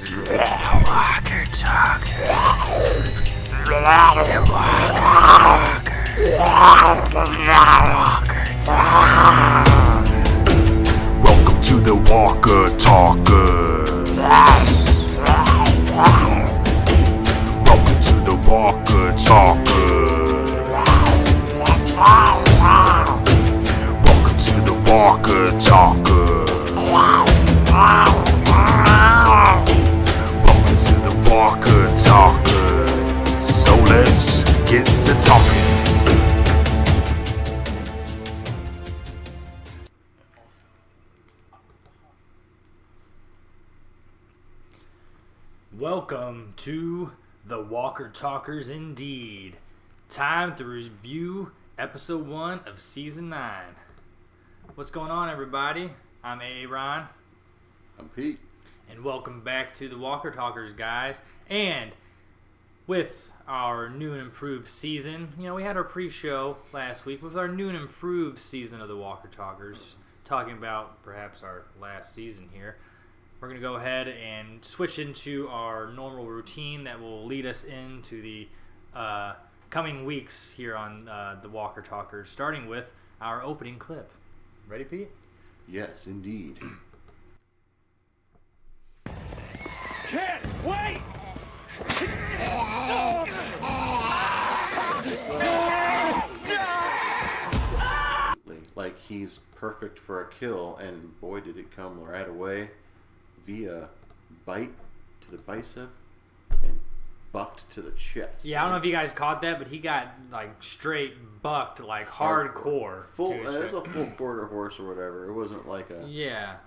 Walker Talker. The Walker Talker. Welcome to the Walker Talker. Welcome to the Walker Talker. Welcome to the Walker Talker. Welcome to the Walker Talker. So let's get to talking. Welcome to the Walker Talkers indeed. Time to review episode 1 of season 9. What's going on, everybody? I'm Aaron. I'm Pete. And welcome back to the Walker Talkers, guys. And with our new and improved season, we had our pre-show last week with our new and improved season of the Walker Talkers, talking about perhaps our last season here. We're going to go ahead and switch into our normal routine that will lead us into the coming weeks here on the Walker Talkers, starting with our opening clip. Ready, Pete? Yes, indeed. Can't wait! Like he's perfect for a kill, and boy did it come right away via bite to the bicep and bucked to the chest. Yeah, I don't know if you guys caught that, but he got like straight bucked, like hardcore. Full. It was a full quarter horse or whatever. It wasn't like a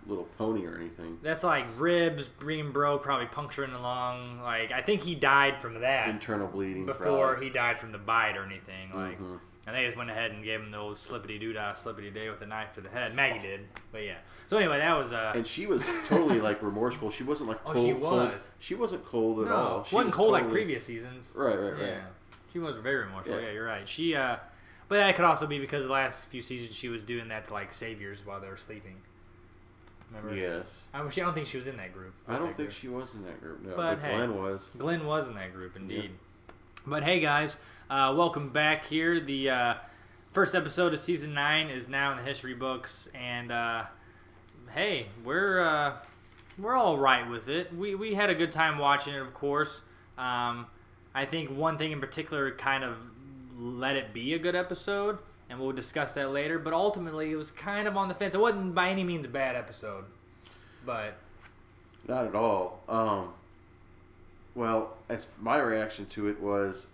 little pony or anything. That's like ribs, green bro, probably puncturing along. Like I think he died from that. Internal bleeding before he died from the bite or anything. Like, Mm-hmm. and they just went ahead and gave him the old slippity doodah, slippity day with a knife to the head. Maggie did, but yeah. So anyway, that was and she was totally like remorseful. She wasn't like cold. Oh, she was. Cold. She wasn't cold at all. She wasn't was cold totally... like previous seasons. Right. Yeah, she was very remorseful. Yeah. Yeah, you're right. She, but that could also be because the last few seasons she was doing that to like saviors while they were sleeping. Remember? Yes. I don't think she was in that group. I don't think she was in that group. No, but hey, Glenn was. Glenn was in that group, indeed. Yep. But hey, guys, welcome back here. The first episode of season 9 is now in the history books, and hey, we're all right with it. We had a good time watching it, of course. I think one thing in particular kind of let it be a good episode, and we'll discuss that later. But ultimately, it was kind of on the fence. It wasn't by any means a bad episode, but not at all. Well, as my reaction to it was,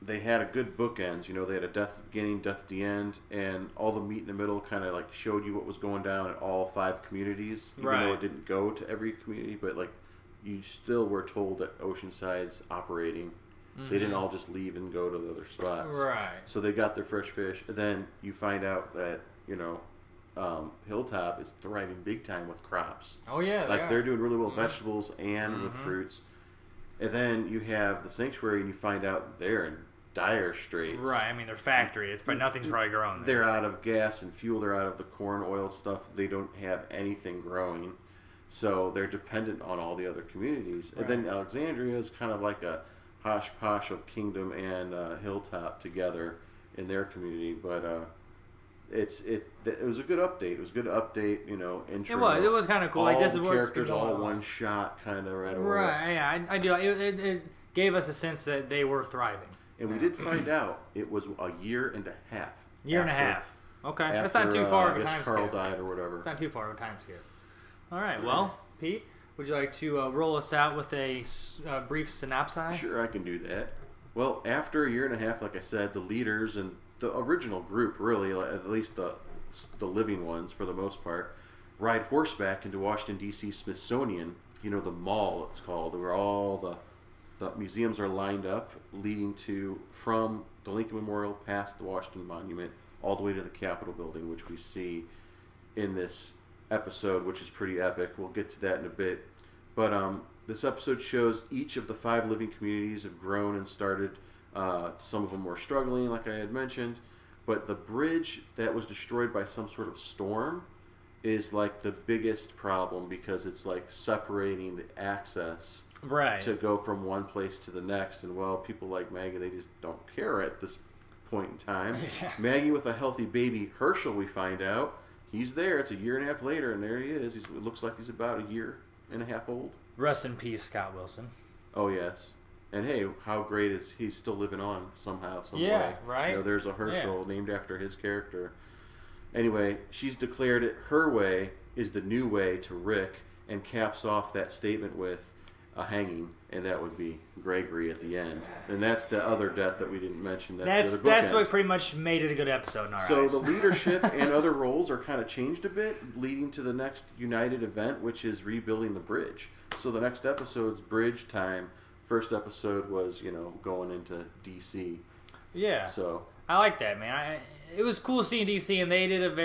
they had a good bookends. They had a death at the beginning, death at the end, and all the meat in the middle kind of like showed you what was going down at all 5 communities. Even though it didn't go to every community, but like you still were told that Oceanside's operating. Mm-hmm. They didn't all just leave and go to the other spots. Right. So they got their fresh fish. And then you find out that Hilltop is thriving big time with crops. Oh yeah, they're doing really well with vegetables and with fruits. And then you have the sanctuary, and you find out they're in dire straits. Right. I mean, their factory. But nothing's probably growing there. They're out of gas and fuel. They're out of the corn oil stuff. They don't have anything growing, so they're dependent on all the other communities. Right. And then Alexandria is kind of like a hosh posh of Kingdom and Hilltop together in their community. But it was a good update. It was a good update. Intro. It was kind of cool. All like this is the where characters all one shot, kind of right away. Right. Yeah, I do. It gave us a sense that they were thriving. And we did find out it was a year and a half. Okay. That's not too far of a I guess time Carl scale. died or whatever. It's not too far of a time scale. All right. Well, Pete, would you like to roll us out with a brief synopsis? Sure, I can do that. Well, after a year and a half, like I said, the leaders and the original group, really, at least the living ones for the most part, ride horseback into Washington, D.C. Smithsonian, the mall it's called, where all the museums are lined up, leading from the Lincoln Memorial past the Washington Monument, all the way to the Capitol building, which we see in this episode, which is pretty epic. We'll get to that in a bit. But this episode shows each of the 5 living communities have grown and started. Some of them were struggling, like I had mentioned. But the bridge that was destroyed by some sort of storm is like the biggest problem because it's like separating the access Right. to go from one place to the next. And well, people like Maggie, they just don't care at this point in time. Yeah. Maggie with a healthy baby, Herschel, we find out, he's there. It's a year and a half later, and there he is. It looks like he's about a year and a half old. Rest in peace, Scott Wilson. Oh, yes. And hey, how great is he's still living on somehow, some Yeah, way. right? You know, there's a Herschel named after his character. Anyway, she's declared it her way is the new way to Rick, and caps off that statement with a hanging, and that would be Gregory at the end. And that's the other death that we didn't mention. That's That's what pretty much made it a good episode in our So eyes. the leadership and other roles are kind of changed a bit, leading to the next United event, which is rebuilding the bridge. So the next episode's bridge time. First episode was, going into DC. Yeah. So I like that, man. It was cool seeing DC, and they kind of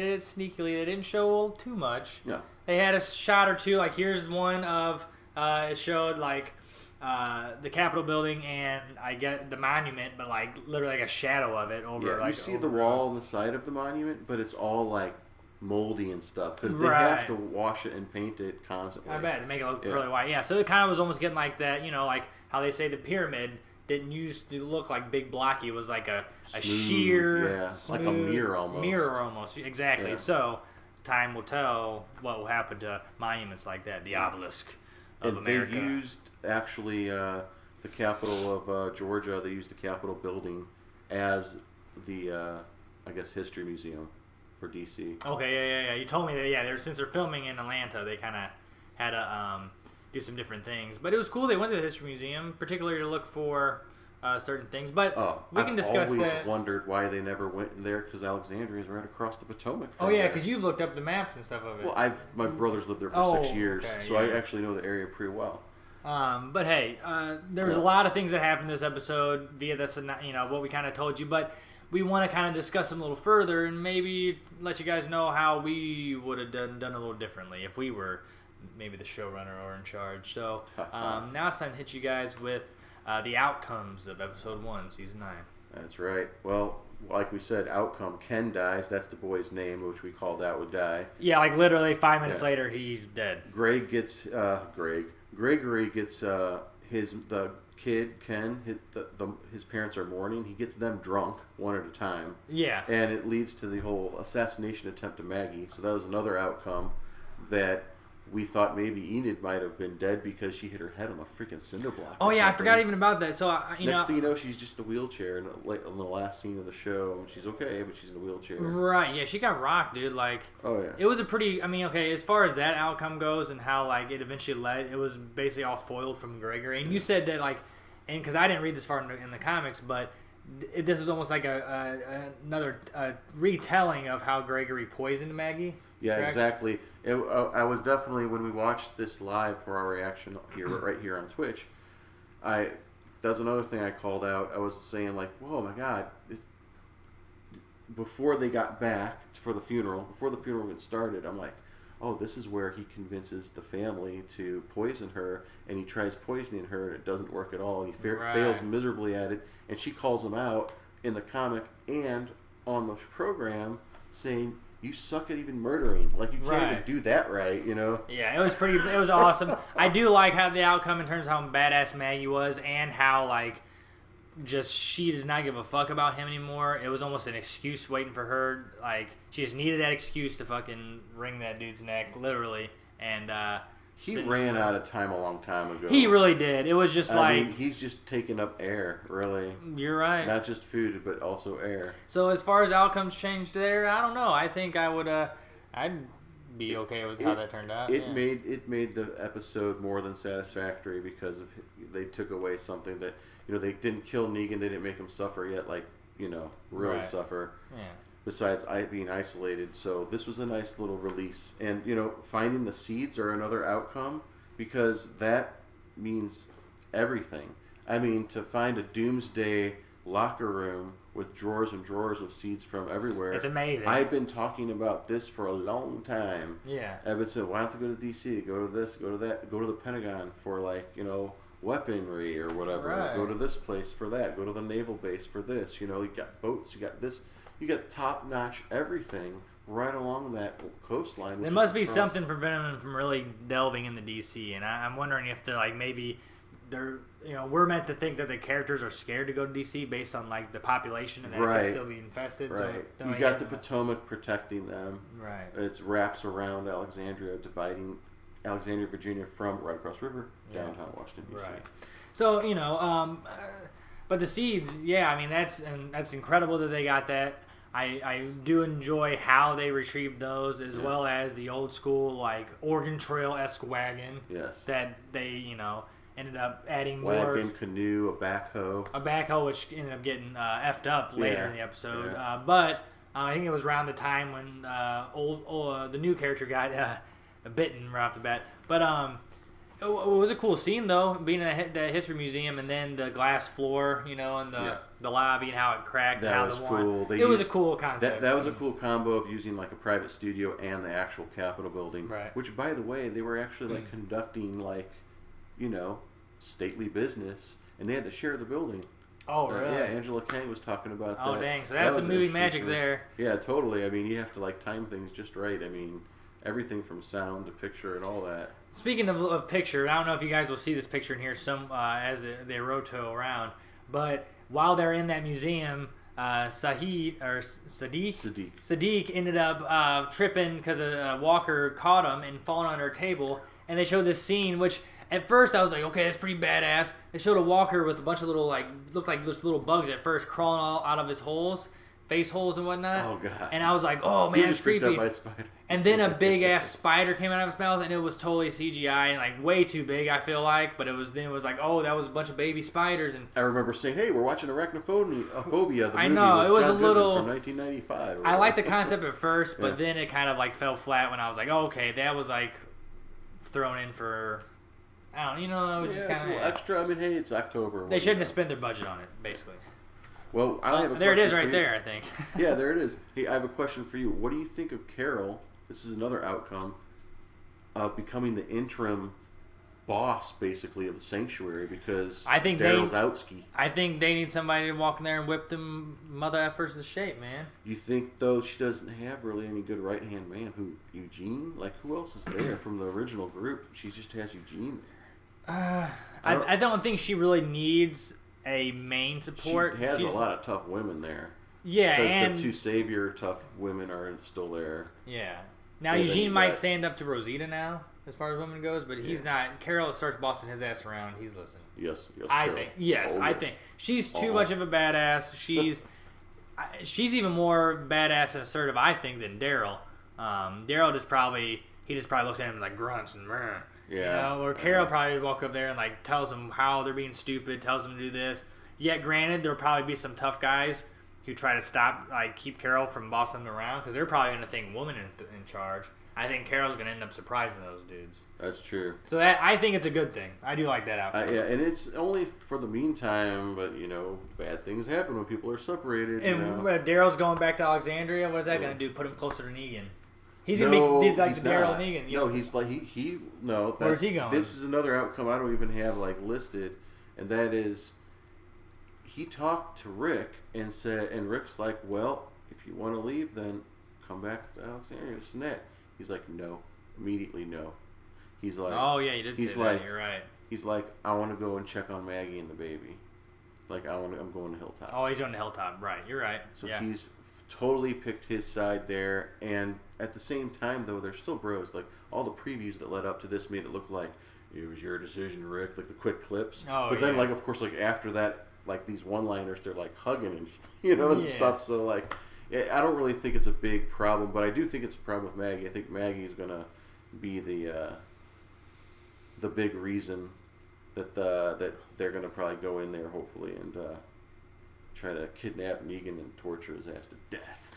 did it sneakily. They didn't show too much. yeah. They had a shot or two. Like, here's one of, it showed, like, the Capitol building and I get the monument, but, like, literally like a shadow of it over, Yeah, like, you see over the wall on the side of the monument, but it's all, like, moldy and stuff. Because they Right. have to wash it and paint it constantly. I bet, to make it look Yeah. really white. Yeah, so it kind of was almost getting like that, like how they say the pyramid didn't used to look like big blocky. It was like a Smooth, sheer, yeah, like a smooth mirror almost. Mirror almost, exactly. Yeah. So time will tell what will happen to monuments like that, the obelisk of And America. they used, actually, the capital of Georgia, they used the Capitol building as the, I guess, history museum for DC. Okay, yeah. You told me that, yeah, since they're filming in Atlanta, they kind of had to do some different things. But it was cool. They went to the History Museum, particularly to look for certain things. But we can discuss I've always that. wondered why they never went in there, because Alexandria is right across the Potomac from Oh, yeah, there. because you've looked up the maps and stuff of it. Well, my brother's lived there for 6 years, okay, so yeah. I actually know the area pretty well. But hey, there's a lot of things that happened this episode via this, what we kind of told you. But we want to kind of discuss them a little further and maybe let you guys know how we would have done a little differently if we were maybe the showrunner or in charge. So now it's time to hit you guys with the outcomes of episode 1, season 9. That's right. Well, like we said, outcome, Ken dies. That's the boy's name, which we called out would die. Yeah, like literally 5 minutes Yeah. later, he's dead. Gregory gets the kid, Ken, his parents are mourning. He gets them drunk one at a time. Yeah. And it leads to the whole assassination attempt to Maggie. So that was another outcome that we thought maybe Enid might have been dead because she hit her head on a freaking cinder block. Oh, or yeah, I something. forgot even about that. So, Next thing you know, she's just in a wheelchair in the last scene of the show. And she's okay, but she's in a wheelchair. Right, yeah, she got rocked, dude. Like, Oh, yeah. it was a pretty, as far as that outcome goes and how, like, it eventually led, it was basically all foiled from Gregory. And you said that, like, and because I didn't read this far in the comics, but this was almost like another retelling of how Gregory poisoned Maggie. Yeah, correct? exactly. I was definitely, when we watched this live for our reaction here, right here on Twitch, that's another thing I called out. I was saying, like, whoa, my God. Before they got back before the funeral even started, I'm like, oh, this is where he convinces the family to poison her, and he tries poisoning her, and it doesn't work at all, and he fails miserably at it, and she calls him out in the comic and on the program saying, you suck at even murdering. Like, you can't even do that right, Yeah, it was awesome. I do like how the outcome in terms of how badass Maggie was and how, like, just she does not give a fuck about him anymore. It was almost an excuse waiting for her. Like, she just needed that excuse to fucking wring that dude's neck, literally. And he ran out of time a long time ago. He really did. It was just I mean, he's just taking up air, really. You're right. Not just food, but also air. So as far as outcomes changed there, I don't know. I think I would. I'd be okay with how that turned out. It made the episode more than satisfactory because they took away something that they didn't kill Negan, they didn't make him suffer yet, like really suffer. Yeah. Besides being isolated, so this was a nice little release, and finding the seeds are another outcome because that means everything. I mean, to find a doomsday locker room with drawers and drawers of seeds from everywhere. It's amazing. I've been talking about this for a long time. Yeah. I've been saying, why don't you go to DC? Go to this, go to that, go to the Pentagon for weaponry or whatever. Right. Go to this place for that. Go to the naval base for this. You got boats. You got this. You got top-notch everything right along that coastline. There must be something preventing them from really delving into DC, and I'm wondering if they're like maybe they're we're meant to think that the characters are scared to go to DC based on like the population and that right. could still be infested. Right. So you got the Potomac protecting them. Right. It wraps around Alexandria, dividing Alexandria, Virginia from right across the river downtown Washington DC. Right. So but the seeds, yeah, I mean that's incredible that they got that. I do enjoy how they retrieved those, as well as the old school like Oregon Trail-esque wagon. Yes. That they ended up adding wagon, more canoe, a backhoe, which ended up getting effed up later in the episode. Yeah. But I think it was around the time when the new character got bitten right off the bat. But it was a cool scene though, being in the history museum and then the glass floor, and the lobby and how it cracked. That how was the cool. It was a cool concept. That was a cool combo of using like a private studio and the actual Capitol building. Right. Which, by the way, they were actually like conducting like, stately business, and they had to share the building. Oh, really? Yeah, Angela Kang was talking about that. Oh, dang. So that's the movie magic there. Yeah, totally. I mean, you have to like time things just right. I mean, everything from sound to picture and all that. Speaking of picture, I don't know if you guys will see this picture in here as they roto around, but while they're in that museum, Sadiq ended up tripping because a walker caught him and falling under a table, and they showed this scene which at first I was like, okay, that's pretty badass. They showed a walker with a bunch of little looked like just little bugs at first crawling all out of his holes, face holes and whatnot. Oh god! And I was like, oh man, it's creepy. Up by a spider. And then a big ass spider came out of his mouth, and it was totally CGI and like way too big. I feel like, but it was like, oh, that was a bunch of baby spiders. And I remember saying, hey, we're watching Arachnophobia, the movie. I know it was John a little from 1995. I liked the concept at first, but then it kind of like fell flat when I was like, oh, okay, that was like thrown in for. I don't, it was just kind of a little extra. I mean, hey, it's October. They shouldn't have spent their budget on it, basically. Well, I have a there it is, question right for you. there. I think. Yeah, there it is. Hey, I have a question for you. What do you think of Carol? This is another outcome of becoming the interim boss, basically, of the sanctuary because I think Daryl's outski. I think they need somebody to walk in there and whip them mother effers to shape, man. You think though she doesn't have really any good right hand man? Who Eugene? Like who else is there from the original group? She just has Eugene there. I don't think she really needs a main support. She has a lot of tough women there. Yeah, because and the two savior tough women are still there. Yeah. Now Eugene might stand up to Rosita now, as far as women goes, but he's not. Carol starts bossing his ass around. He's listening. Yes. I Carol. think. Yes, I think she's too much of a badass. She's even more badass and assertive, I think, than Daryl. Daryl just probably looks at him like grunts and meh. Yeah. Or Carol probably walk up there and like tells them how they're being stupid, tells them to do this. Yet, granted, there'll probably be some tough guys who try to keep Carol from bossing them around because they're probably going to think woman in charge. I think Carol's going to end up surprising those dudes. That's true. So I think it's a good thing. I do like that outcome. Yeah, and it's only for the meantime, but bad things happen when people are separated. And Daryl's going back to Alexandria. What is that going to do? Put him closer to Negan. He's gonna be like the Daryl Negan. No, he's like no. Where's he going? This is another outcome I don't even have listed, and that is he talked to Rick and said, and Rick's like, well, if you want to leave, then come back to Alexandria. This and that. He's like, no, immediately no. He's like, oh yeah, you did say that. You're right. He's like, I want to go and check on Maggie and the baby. Like I'm going to Hilltop. Oh, he's going to Hilltop. Right. You're right. So he's totally picked his side there, and at the same time though they're still bros. Like all the previews that led up to this made it look like it was your decision, Rick, like the quick clips. But then of course after that, these one-liners, they're hugging and and stuff. So I don't really think it's a big problem, but I do think it's a problem with Maggie. I think Maggie's gonna be the big reason that they're gonna probably go in there hopefully and try to kidnap Negan and torture his ass to death.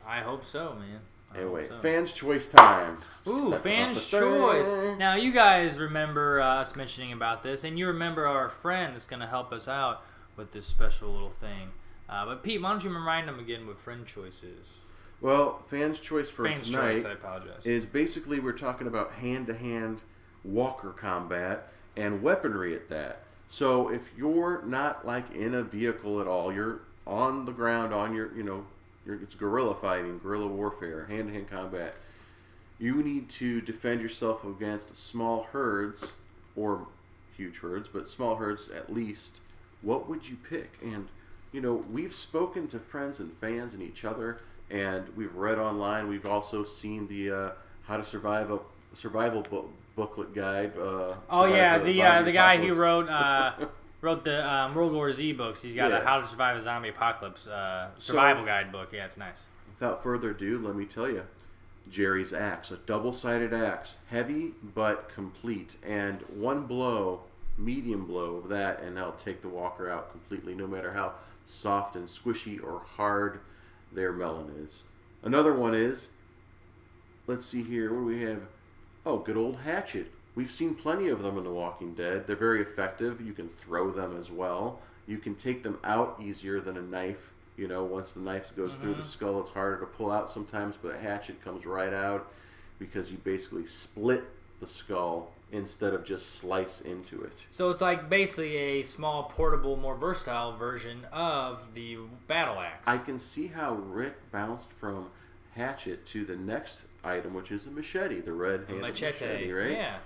I hope so, man. Anyway, fans' choice time. Ooh, fans' choice. Now, you guys remember us mentioning about this, and you remember our friend that's going to help us out with this special little thing. But, Pete, why don't you remind them again what friend choice is? Well, fans' choice for fans tonight choice, I apologize. Is basically we're talking about hand-to-hand walker combat and weaponry at that. So if you're not in a vehicle at all, you're on the ground on your it's guerrilla fighting, guerrilla warfare, hand-to-hand combat. You need to defend yourself against small herds, or huge herds, but small herds at least. What would you pick? And, we've spoken to friends and fans and each other, and we've read online. We've also seen the How to Survive a Survival booklet guide. The guy who wrote the World War Z books. He's got a How to Survive a Zombie Apocalypse survival guide book. Yeah, it's nice. Without further ado, let me tell you. Jerry's axe, a double-sided axe, heavy but complete, and one blow, medium blow of that, and that'll take the walker out completely, no matter how soft and squishy or hard their melon is. Another one is, let's see here, what do we have? Oh, good old hatchet. We've seen plenty of them in The Walking Dead. They're very effective. You can throw them as well. You can take them out easier than a knife. Once the knife goes through the skull, it's harder to pull out sometimes, but a hatchet comes right out because you basically split the skull instead of just slice into it. So it's like basically a small, portable, more versatile version of the battle axe. I can see how Rick bounced from hatchet to the next item, which is a machete, the red-handed machete, right? Yeah.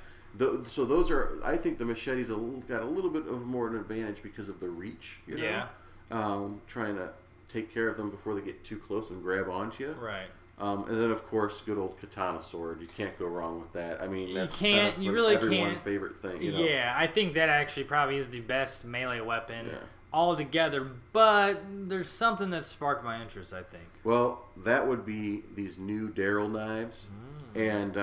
So those are, I think the machete's got a little bit of more an advantage because of the reach, Yeah. Trying to take care of them before they get too close and grab onto you. Right. And then, of course, good old katana sword. You can't go wrong with that. I mean, that's you really everyone's can't. favorite thing. Yeah, I think that actually probably is the best melee weapon altogether. But there's something that sparked my interest, I think. Well, that would be these new Daryl knives. And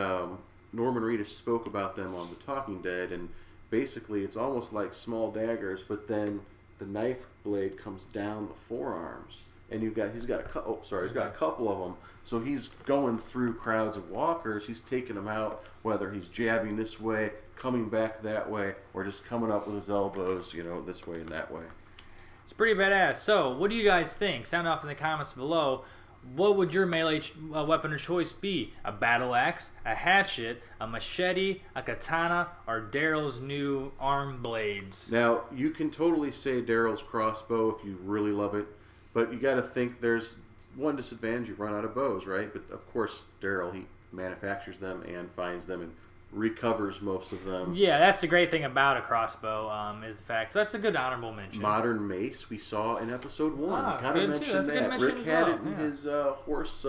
Norman Reedus spoke about them on The Talking Dead. And basically, it's almost like small daggers, but then the knife blade comes down the forearms, and he's got a couple of them. So he's going through crowds of walkers. He's taking them out, whether he's jabbing this way, coming back that way, or just coming up with his elbows, this way and that way. It's pretty badass. So, what do you guys think? Sound off in the comments below. What would your melee weapon of choice be? A battle axe, a hatchet, a machete, a katana, or Daryl's new arm blades? Now, you can totally say Daryl's crossbow if you really love it, but you got to think there's one disadvantage: you run out of bows, right? But of course, Daryl, he manufactures them and finds them and recovers most of them. Yeah, that's the great thing about a crossbow, is the fact. So that's a good honorable mention. Modern mace we saw in episode 1. Gotta mention that. Rick had it in his horse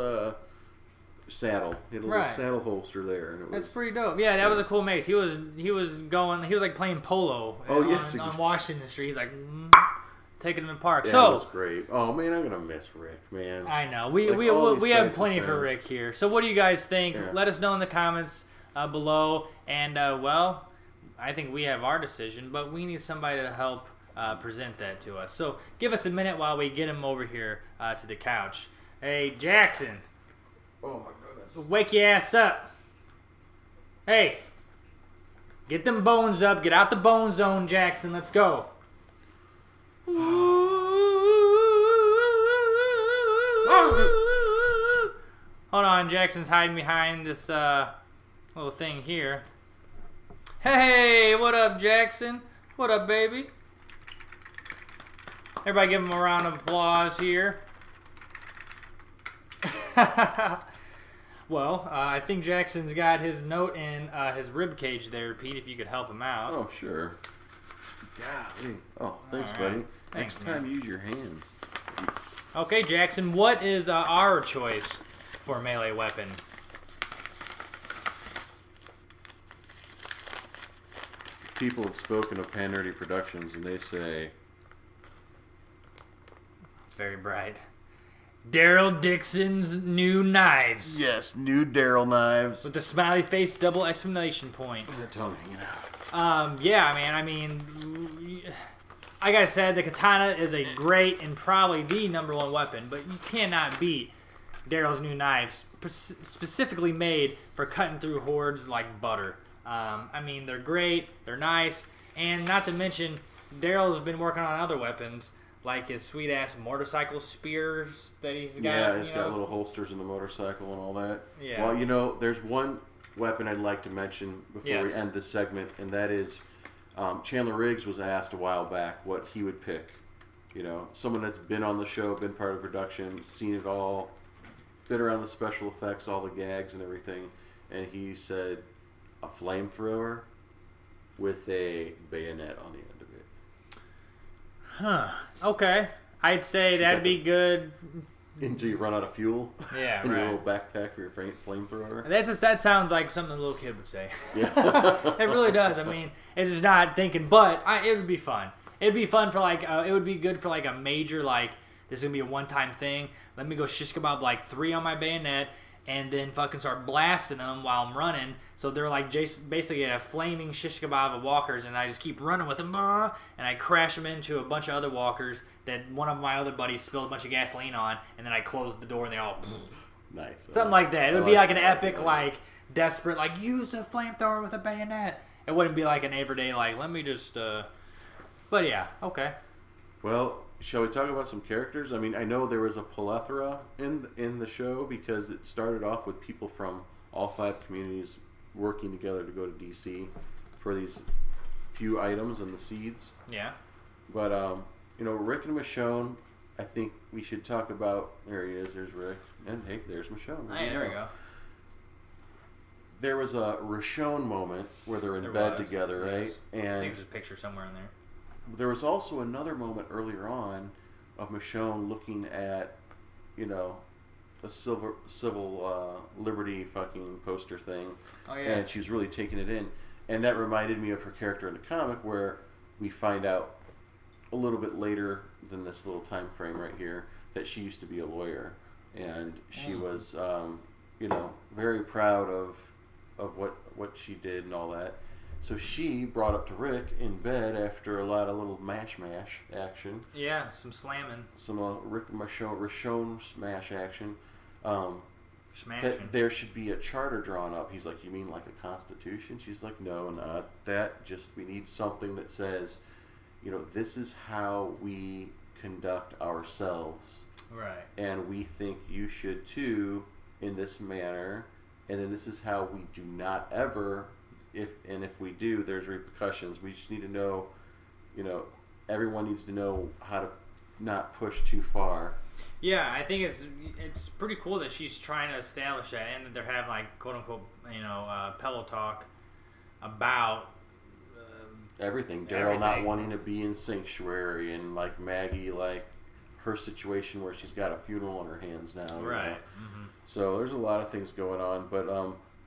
saddle. He had a little saddle holster there. And that's pretty dope. Yeah, that was a cool mace. He was like playing polo on Washington Street. He's like taking them apart. Yeah, so that was great. Oh man, I'm gonna miss Rick, man. I know. We have plenty for Rick here. So what do you guys think? Yeah. Let us know in the comments below. And I think we have our decision, but we need somebody to help present that to us. So give us a minute while we get him over here to the couch. Hey, Jackson. Oh my goodness. Wake your ass up. Hey, get them bones up. Get out the bone zone, Jackson. Let's go. Hold on, Jackson's hiding behind this little thing here. Hey, what up, Jackson? What up, baby? Everybody give him a round of applause here. Well, I think Jackson's got his note in his rib cage there, Pete, if you could help him out. Oh, sure. Golly. Oh, thanks, buddy. Thanks, Next time, use your hands. Okay, Jackson, what is our choice for a melee weapon? People have spoken of PanNerdia Productions, and they say... It's very bright. Daryl Dixon's new knives. Yes, new Daryl knives. With the smiley face double exclamation point. The tongue hanging out. Yeah, man, I mean... Like I said, the katana is a great and probably the #1 weapon, but you cannot beat Daryl's new knives, specifically made for cutting through hordes like butter. I mean, they're great, they're nice, and not to mention, Daryl's been working on other weapons, like his sweet-ass motorcycle spears that he's got. Yeah, he's got little holsters in the motorcycle and all that. Yeah. Well, there's one weapon I'd like to mention before we end this segment, and that is... Chandler Riggs was asked a while back what he would pick You know, someone that's been on the show, been part of production, seen it all, been around the special effects, all the gags and everything, and he said a flamethrower with a bayonet on the end of it. Huh. Okay. I'd say that'd be good. Until you run out of fuel. Yeah, in right. your little backpack for your flamethrower. That sounds like something a little kid would say. Yeah. It really does. I mean, it's just not thinking, but it would be fun. It'd be fun for like, it would be good for like a major, like, this is going to be a one-time thing. Let me go shish kebab like 3 on my bayonet and then fucking start blasting them while I'm running. So they're like basically a flaming shish kebab of walkers, and I just keep running with them, and I crash them into a bunch of other walkers that one of my other buddies spilled a bunch of gasoline on, and then I closed the door and they all... Nice. Something like that. It would be like an epic, like, desperate, like, use a flamethrower with a bayonet. It wouldn't be like an everyday, like, let me just, But yeah, okay. Well, shall we talk about some characters? I mean, I know there was a plethora in the show because it started off with people from all 5 communities working together to go to DC for these few items and the seeds. Yeah. But, you know, Rick and Michonne, I think we should talk about... There he is. There's Rick. And, hey, there's Michonne. Hey, there we go. There was a Michonne moment where they're in bed together, right? Yes. And I think there's a picture somewhere in there. there was also another moment earlier on of Michonne looking at, you know, a civil liberty fucking poster thing. Oh, yeah. And she was really taking it in. And that reminded me of her character in the comic where we find out a little bit later than this little time frame right here that she used to be a lawyer. And she was, you know, very proud of what she did and all that. So she brought up to Rick in bed after a lot of little mash action. Yeah, some slamming. Some Rick Michonne smash action. Smashing. That there should be a charter drawn up. He's like, you mean like a constitution? She's like, no, not that. Just we need something that says, you know, this is how we conduct ourselves. Right. And we think you should too in this manner. And then this is how we do not ever... If we do, there's repercussions. We just need to know, you know, everyone needs to know how to not push too far. Yeah, I think it's pretty cool that she's trying to establish that, and that they're having like quote unquote, you know, pillow talk about everything. Daryl not wanting to be in sanctuary, and like Maggie, like her situation where she's got a funeral on her hands now. Right. You know? Mm-hmm. So there's a lot of things going on, but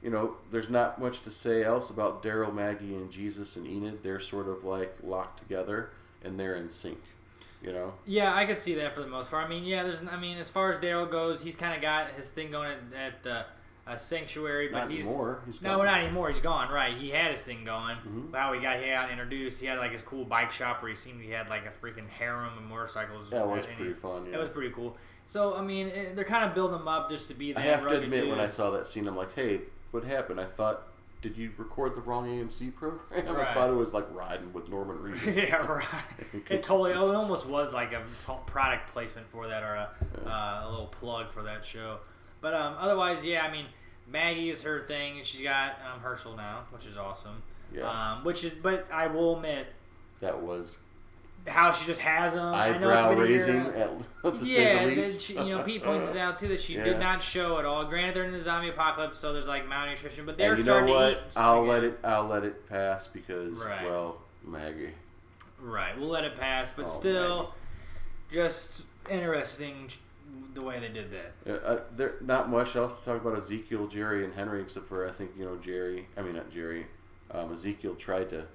you know, there's not much to say else about Daryl, Maggie, and Jesus and Enid. They're sort of like locked together and they're in sync, you know? Yeah, I could see that for the most part. I mean, yeah, as far as Daryl goes, he's kind of got his thing going at the sanctuary. But not anymore. He's no, gone. not anymore. He's gone, right. He had his thing going. Mm-hmm. Wow, he got introduced. He had like his cool bike shop where he had like a freaking harem of motorcycles. That was pretty fun, yeah. That was pretty cool. So, I mean, they're kind of building him up just to be that I have to rugged admit, dude. when I saw that scene, I'm like, hey, what happened? I thought, did you record the wrong AMC program? Right. I thought it was like Riding with Norman Reedus. Yeah, right. It almost was like a product placement for that, or a little plug for that show. But otherwise, yeah, I mean, Maggie is her thing, and she's got Herschel now, which is awesome. Yeah. But I will admit, that was how she just has them. eyebrow raising, to say the least. Pete points it out too that she did not show at all. Granted, they're in the zombie apocalypse, so there's like malnutrition, but they're starting to eat. I'll let it pass because well, Maggie. Right, we'll let it pass, but still, just interesting the way they did that. There not much else to talk about Ezekiel, Jerry, and Henry, except for I think Ezekiel tried to,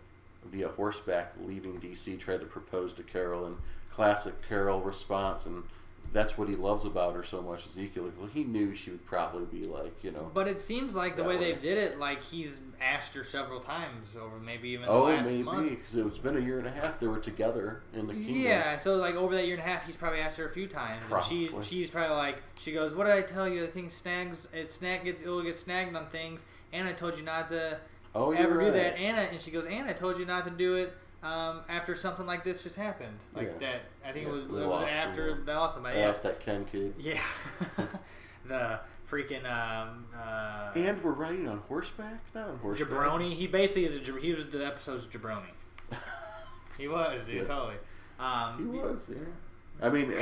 via horseback leaving DC, tried to propose to Carol, and classic Carol response, and that's what he loves about her so much. Ezekiel, he knew she would probably be like, But it seems like the way they did it, like he's asked her several times over maybe even the last month. Oh, maybe, because it's been a year and a half they were together in the kingdom. Yeah, so like over that year and a half, he's probably asked her a few times. Probably. And she's probably like, she goes, "What did I tell you? The thing it'll get snagged on things, and I told you not to ever do that." And she goes, "And I told you not to do it after something like this just happened." Like that. I think it was after the awesome. I asked that Ken kid. Yeah. The freaking and we're riding on horseback, not on horseback. Jabroni. He basically he was the episode's jabroni. He was, dude, yes. totally. He was, yeah. I mean,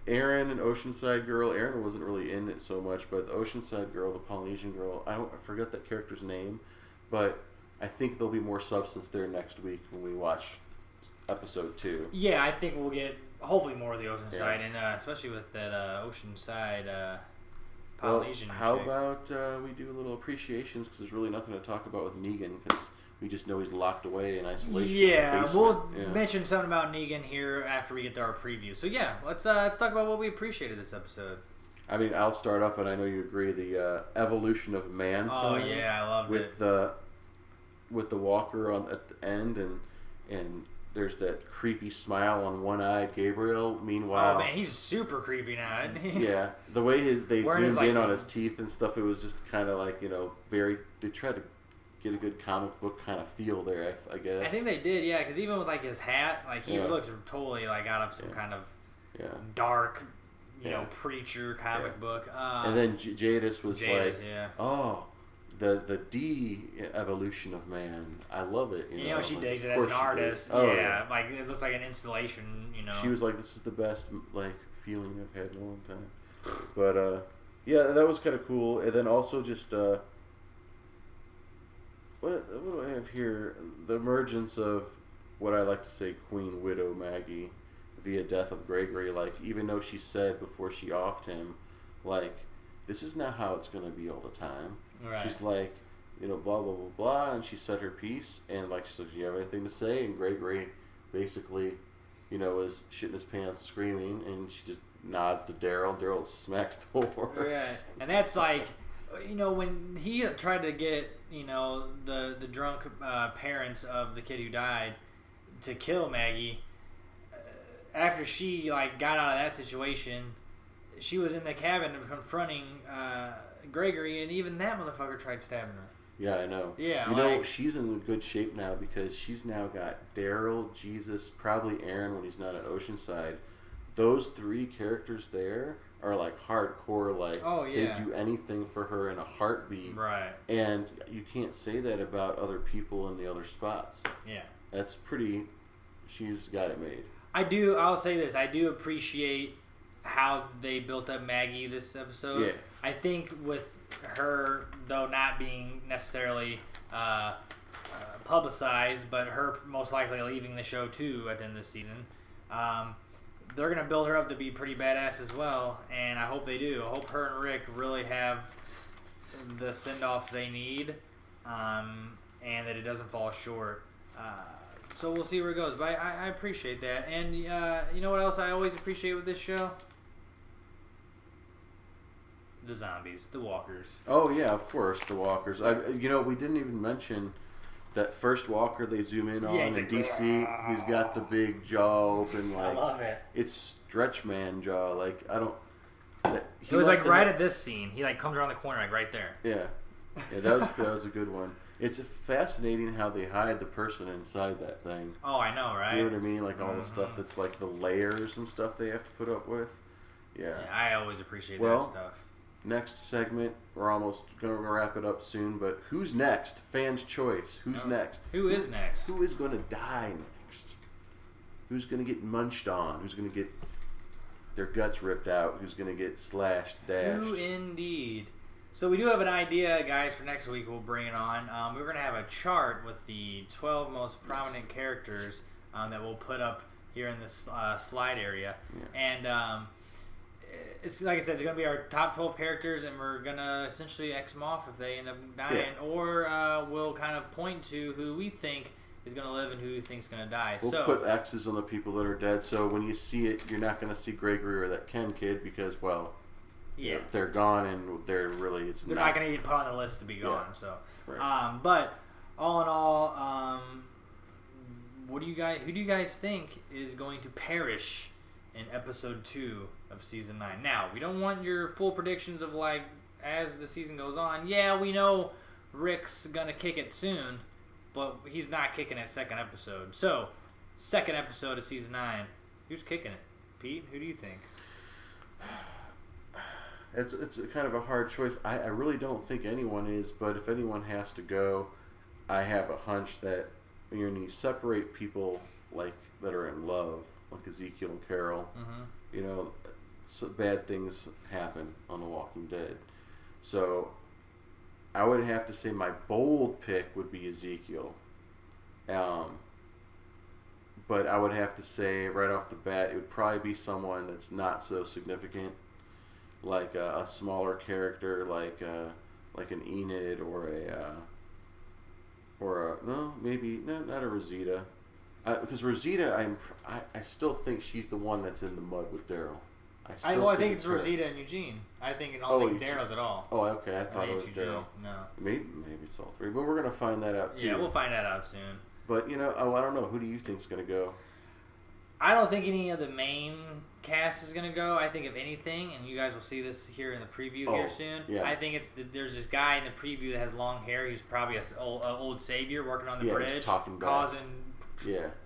Aaron and Oceanside Girl. Aaron wasn't really in it so much, but the Oceanside Girl, the Polynesian girl, I forget that character's name, but I think there'll be more substance there next week when we watch episode 2. Yeah, I think we'll get hopefully more of the Oceanside, and especially with that Oceanside Polynesian. How chick. about we do a little appreciations, because there's really nothing to talk about with Negan, because we just know he's locked away in isolation. Yeah, in the basement. we'll mention something about Negan here after we get to our preview. So yeah, let's talk about what we appreciated this episode. I mean, I'll start off, and I know you agree. The evolution of man. Oh yeah, I loved with it. With the walker at the end, and there's that creepy smile on one-eyed Gabriel. Meanwhile, Oh man, he's super creepy now. Isn't he? yeah, the way they Wearing his, zoomed in like- on his teeth and stuff, it was just kind of like, very. They tried to get a good comic book kind of feel there, I guess. I think they did, yeah, because even with like his hat, like he Yeah. looks totally like out of some kind of Yeah. dark, you Yeah. know, preacher comic Yeah. book. And then Jadis was Jadis, like, yeah. "Oh, the de-evolution of man. I love it." You know, she like, digs of it as course an she did. artist. Oh, yeah, like it looks like an installation. You know, She was like, "This is the best feeling I've had in a long time." But yeah, that was kind of cool. And then also just what do I have here? The emergence of what I like to say Queen Widow Maggie via death of Gregory. Like, even though she said before she offed him, like, this is not how it's gonna be all the time. Right. She's like, blah blah blah blah, and she said her piece, and like she's like, "Do you have anything to say?" And Gregory basically, was shitting his pants, screaming, and she just nods to Daryl. Daryl smacks doors. Right. And that's like, when he tried to get, the drunk parents of the kid who died to kill Maggie, after she, like, got out of that situation, she was in the cabin confronting Gregory, and even that motherfucker tried stabbing her. Yeah, I know. Yeah, she's in good shape now because she's now got Daryl, Jesus, probably Aaron when he's not at Oceanside. Those 3 characters there are like hardcore, like Oh, yeah. they do anything for her in a heartbeat. Right. And you can't say that about other people in the other spots. Yeah. That's pretty. She's got it made. I'll say this. I do appreciate how they built up Maggie this episode. Yeah. I think with her, though not being necessarily publicized, but her most likely leaving the show too at the end of the season, they're going to build her up to be pretty badass as well, and I hope they do. I hope her and Rick really have the send-offs they need, and that it doesn't fall short. So we'll see where it goes, but I appreciate that. And you know what else I always appreciate with this show? The zombies, the walkers. Oh yeah, of course, the walkers. We didn't even mention that first walker they zoom in on Yeah, in he's like, DC. He's got the big jaw open, I like love it. it's stretch man jaw. Like I don't. It was like right at this scene. He like comes around the corner, like right there. Yeah, that was a good one. It's fascinating how they hide the person inside that thing. Oh, I know, right? You know what I mean? Like all the stuff that's like the layers and stuff they have to put up with. Yeah. I always appreciate Well, that stuff. Next segment, we're almost going to wrap it up soon, but who's next? Fans' choice. Who's next? Who is next? Who is going to die next? Who's going to get munched on? Who's going to get their guts ripped out? Who's going to get slashed, dashed? Who indeed? So we do have an idea, guys, for next week. We'll bring it on. We're going to have a chart with the 12 most prominent characters that we'll put up here in this slide area. Yeah. And it's like I said, it's going to be our top 12 characters, and we're going to essentially X them off if they end up dying. Yeah. Or we'll kind of point to who we think is going to live and who we think is going to die. We'll put X's on the people that are dead, so when you see it, you're not going to see Gregory or that Ken kid because, well, yeah, they're gone and they're really they're not going to get put on the list to be gone. Yeah. So, Right. but all in all, who do you guys think is going to perish in episode 2 of season 9? Now, we don't want your full predictions of like as the season goes on. Yeah, we know Rick's gonna kick it soon, but he's not kicking it second episode. So, second episode of season 9, who's kicking it? Pete, who do you think? It's kind of a hard choice. I really don't think anyone is, but if anyone has to go, I have a hunch that when you separate people like that are in love, like Ezekiel and Carol. Mm-hmm. You know, so bad things happen on The Walking Dead. So I would have to say my bold pick would be Ezekiel. But I would have to say right off the bat, it would probably be someone that's not so significant, like a smaller character, like an Enid or not a Rosita, because Rosita, I still think she's the one that's in the mud with Daryl. I think it's Rosita and Eugene. I don't think Daryl's at all. Oh, okay. I thought it was Daryl. No. Maybe it's all three, but we're gonna find that out too. Yeah, we'll find that out soon. But I don't know. Who do you think's gonna go? I don't think any of the main cast is gonna go. I think if anything, and you guys will see this here in the preview here soon. Yeah. I think there's this guy in the preview that has long hair. He's probably an old savior working on the bridge, causing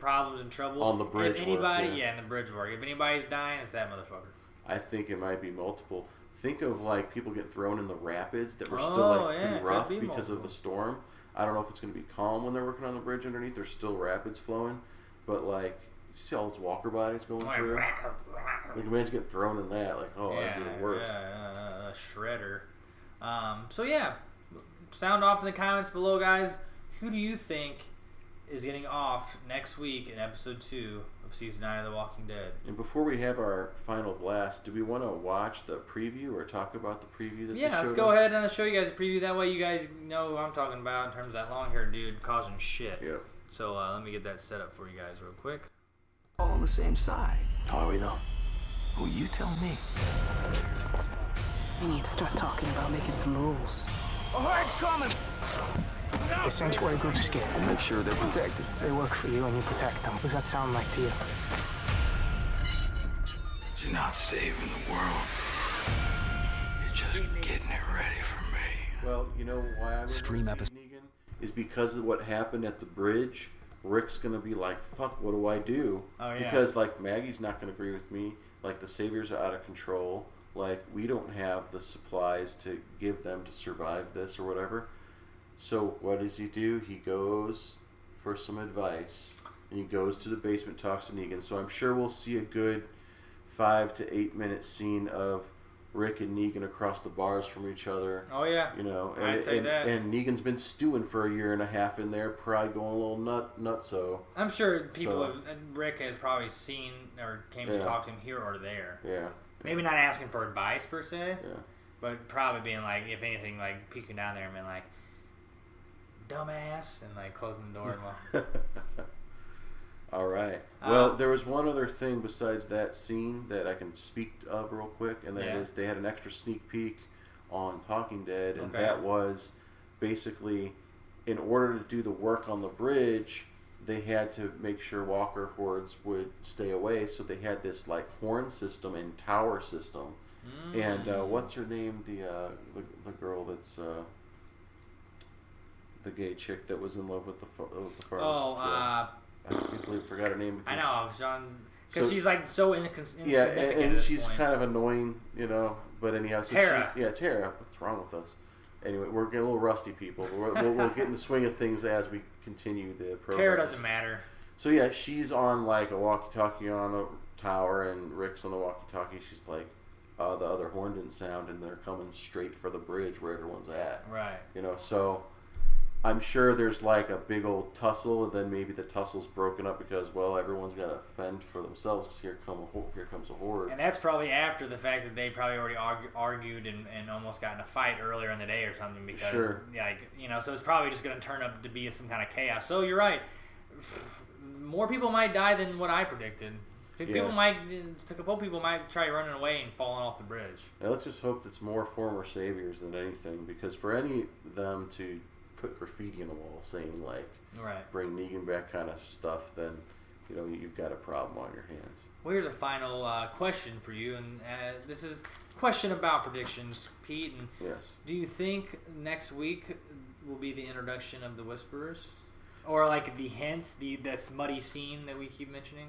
problems and trouble on the bridge. If anybody, in the bridge work. If anybody's dying, it's that motherfucker. I think it might be multiple. Think of like people get thrown in the rapids that were still pretty rough because of the storm. I don't know if it's going to be calm when they're working on the bridge underneath. There's still rapids flowing, but like you see all those walker bodies going through. Like imagine getting thrown in that. Like that'd be the worst. A shredder. So yeah, sound off in the comments below, guys. Who do you think is getting off next week in episode 2 of season 9 of The Walking Dead? And before we have our final blast, do we want to watch the preview or talk about the preview that they showed let's go ahead and show you guys a preview. That way you guys know who I'm talking about in terms of that long-haired dude causing shit. Yep. So let me get that set up for you guys real quick. All on the same side. Are we though? Well, you tell me. We need to start talking about making some rules. A horde's coming! The sanctuary group's scared. We'll make sure they're protected. They work for you and you protect them. What does that sound like to you? You're not saving the world. You're just getting it ready for me. Well, you know why I would Stream want to see Negan? Is because of what happened at the bridge. Rick's going to be like, fuck, what do I do? Oh, yeah. Because, like, Maggie's not going to agree with me. Like, the Saviors are out of control. Like, we don't have the supplies to give them to survive this or whatever. So, what does he do? He goes for some advice. And he goes to the basement, talks to Negan. So, I'm sure we'll see a good 5 to 8 minute scene of Rick and Negan across the bars from each other. Oh, yeah. I'd say that. And Negan's been stewing for 1.5 years in there, probably going a little nutso. I'm sure Rick has probably seen or came to talk to him here or there. Yeah. Maybe not asking for advice per se. Yeah. But probably being like, if anything, like peeking down there and being like, dumbass, and like closing the door. All right. Well, there was one other thing besides that scene that I can speak of real quick, and that is they had an extra sneak peek on Talking Dead, and that was basically in order to do the work on the bridge, they had to make sure walker hordes would stay away, so they had this like horn system and tower system. And what's her name? The girl that's the gay chick that was in love with the pharmacist. I completely forgot her name. I know, Sean, because she's like so insignificant. Yeah, and she's kind of annoying, But anyhow, so Tara. Tara. What's wrong with us? Anyway, we're getting a little rusty, people. We'll get in the swing of things as we continue the program. Tara doesn't matter. So yeah, she's on like a walkie-talkie on a tower, and Rick's on the walkie-talkie. She's like, the other horn didn't sound, and they're coming straight for the bridge where everyone's at. Right. So I'm sure there's like a big old tussle, and then maybe the tussle's broken up because, well, everyone's got to fend for themselves because here comes a horde. And that's probably after the fact that they probably already argued and almost got in a fight earlier in the day or something because, so it's probably just going to turn up to be some kind of chaos. So you're right. More people might die than what I predicted. A couple people might try running away and falling off the bridge. Now, let's just hope it's more former saviors than anything, because for any of them to put graffiti on the wall saying like bring Negan back kind of stuff, then you've got a problem on your hands. Well, here's a final question for you, and this is a question about predictions, Pete. And yes, do you think next week will be the introduction of the Whisperers, or like the hints, that smutty scene that we keep mentioning?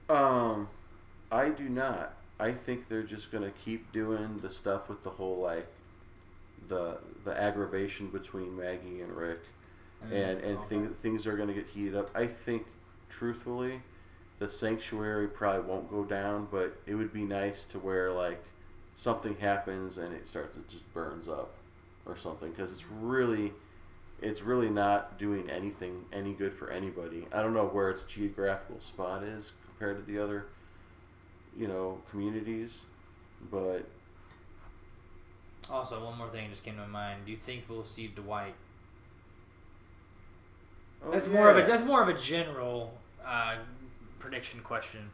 I do not. I think they're just gonna keep doing the stuff with the whole like the aggravation between Maggie and Rick, and things are gonna get heated up. I think truthfully, the sanctuary probably won't go down, but it would be nice to where like something happens and it starts to just burns up or something, because it's really not doing anything any good for anybody. I don't know where its geographical spot is compared to the other, communities, but Also, one more thing just came to my mind. Do you think we'll see Dwight? That's more of a general prediction question.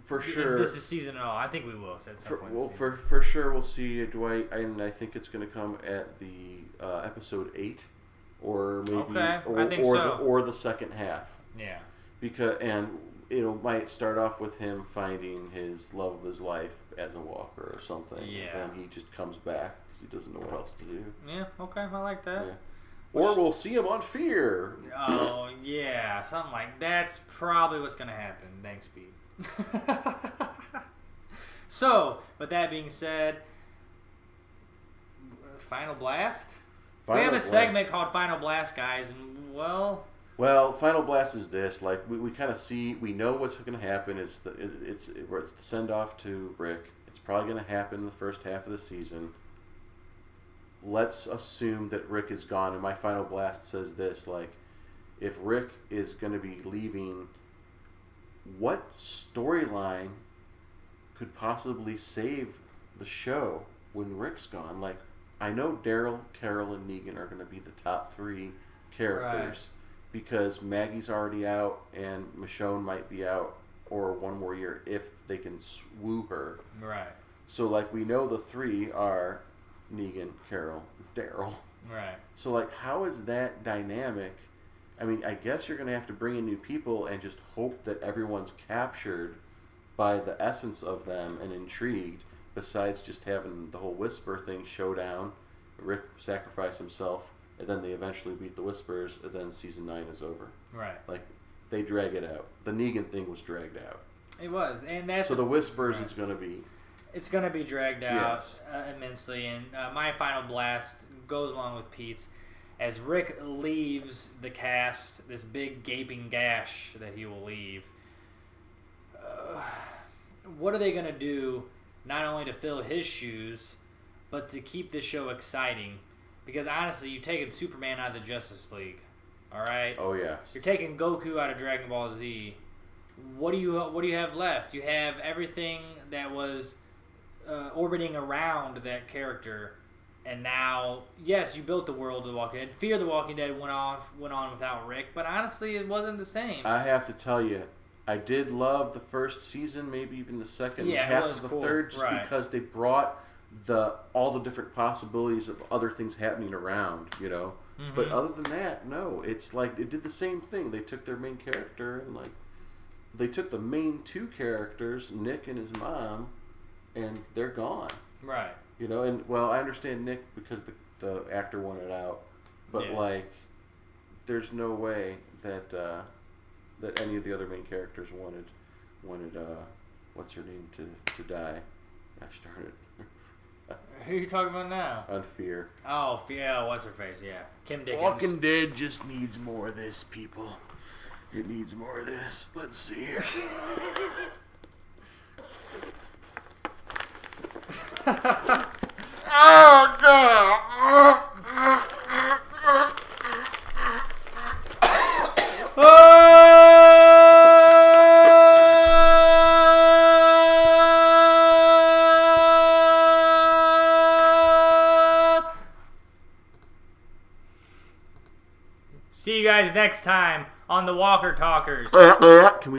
For sure. This is season and all. I think we will at some point. Well, for sure we'll see Dwight, and I think it's going to come at the episode 8, or maybe the second half. Yeah. And it might start off with him finding his love of his life as a walker or something. Yeah. And then he just comes back because he doesn't know what else to do. Yeah. Okay. I like that. Yeah. Or we'll see him on Fear. Oh yeah, something like that's probably what's going to happen. Thanks, Pete. So, with that being said, Final Blast? We have a segment called Final Blast, guys, and well, Final Blast is this. Like we kind of we know what's going to happen. It's the send off to Rick. It's probably going to happen in the first half of the season. Let's assume that Rick is gone, and my Final Blast says this: like, if Rick is going to be leaving, what storyline could possibly save the show when Rick's gone? Like, I know Daryl, Carol, and Negan are going to be the top 3 characters because Maggie's already out and Michonne might be out or one more year if they can woo her. Right. So, like, we know the 3 are Negan, Carol, Daryl. Right. So, like, how is that dynamic? I mean, I guess you're going to have to bring in new people and just hope that everyone's captured by the essence of them and intrigued, besides just having the whole Whisper thing showdown, Rick sacrifice himself, and then they eventually beat the Whispers, and then season 9 is over. Right. Like, they drag it out. The Negan thing was dragged out. It was, and that's so the Whispers is going to be... It's going to be dragged out Yes. Immensely, and my Final Blast goes along with Pete's. As Rick leaves the cast, this big gaping gash that he will leave, what are they going to do not only to fill his shoes, but to keep this show exciting? Because honestly, you've taken Superman out of the Justice League, all right? Oh, yes. You're taking Goku out of Dragon Ball Z. What do you have left? You have everything that was orbiting around that character. And now, yes, you built the world of The Walking Dead. Fear the Walking Dead went on without Rick, but honestly, it wasn't the same. I have to tell you, I did love the first season, maybe even the second half of the third, just because they brought all the different possibilities of other things happening around, Mm-hmm. But other than that, no. It's like it did the same thing. They took their main character and they took the main 2 characters, Nick and his mom, and they're gone. Right. And I understand Nick because the actor wanted out, but there's no way that that any of the other main characters wanted what's her name to die. Gosh darn it. Who are you talking about now? On Fear. Oh, yeah, what's her face? Yeah, Kim Dickens. Walking Dead just needs more of this, people. It needs more of this. Let's see here. Oh, God. See you guys next time on the Walker Talkers. Can we